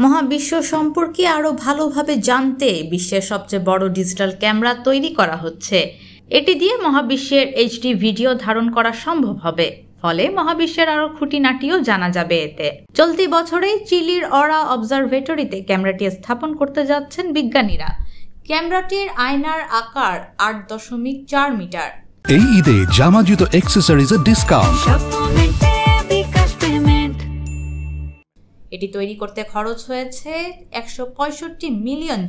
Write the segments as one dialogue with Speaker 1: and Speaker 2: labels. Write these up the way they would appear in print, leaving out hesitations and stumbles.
Speaker 1: মহাবিশ্ব সম্পর্কে আরও ভালোভাবে জানতে বিশ্বের সবচেয়ে বড় ডিজিটাল ক্যামেরা তৈরি করা হচ্ছে। এটি দিয়ে মহাবিশ্বের এইচডি ভিডিও ধারণ করা সম্ভব হবে, ফলে মহাবিশ্বের আরও খুঁটিনাটিও জানা যাবে এতে। চলতি বছরেই চিলির অরা অবজারভেটরিতে ক্যামেরাটি স্থাপন করতে যাচ্ছেন বিজ্ঞানীরা। ক্যামেরাটির আয়নার আকার 8.4 মিটার।
Speaker 2: এই ঈদে জামা জুতো অ্যাক্সেসরিজের ডিসকাউন্ট।
Speaker 1: এটি তৈরি করতে খরচ হয়েছে $165 মিলিয়ন,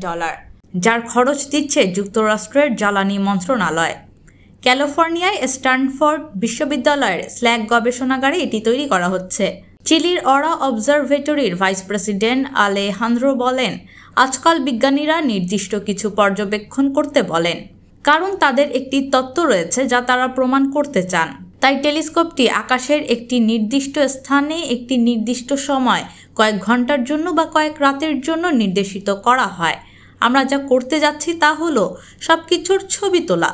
Speaker 1: যার খরচ দিচ্ছে যুক্তরাষ্ট্রের জ্বালানি মন্ত্রণালয়। ক্যালিফোর্নিয়ায় স্ট্যানফোর্ড বিশ্ববিদ্যালয়ের স্ল্যাগ গবেষণাগারে এটি তৈরি করা হচ্ছে। চিলির অরা অবজারভেটরির ভাইস প্রেসিডেন্ট আলেহান্দ্রো বলেন, আজকাল বিজ্ঞানীরা নির্দিষ্ট কিছু পর্যবেক্ষণ করতে বলেন, কারণ তাদের একটি তত্ত্ব রয়েছে যা তারা প্রমাণ করতে চান। তাই টেলিস্কোপটি আকাশের একটি নির্দিষ্ট স্থানে একটি নির্দিষ্ট সময়, কয়েক ঘন্টার জন্য বা কয়েক রাতের জন্য নির্দেশিত করা হয়। আমরা যা করতে যাচ্ছি তা হলো সবকিছুর ছবি তোলা।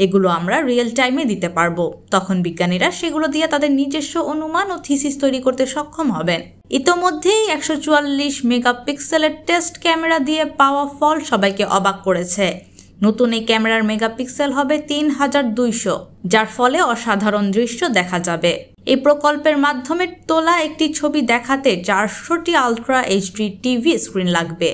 Speaker 1: এগুলো আমরা রিয়েল টাইমে দিতে পারবো। তখন বিজ্ঞানীরা সেগুলো দিয়ে তাদের নিজস্ব অনুমান ও থিসিস তৈরি করতে সক্ষম হবেন। ইতোমধ্যেই 144 মেগাপিক্সেলের টেস্ট ক্যামেরা দিয়ে পাওয়া ফল সবাইকে অবাক করেছে। নতুন এই ক্যামেরার মেগাপিক্সেল হবে 3200, যার ফলে অসাধারণ দৃশ্য দেখা যাবে। এই প্রকল্পের মাধ্যমে তোলা একটি ছবি দেখাতে 400টি আলট্রা এইচডি টিভি স্ক্রিন লাগবে।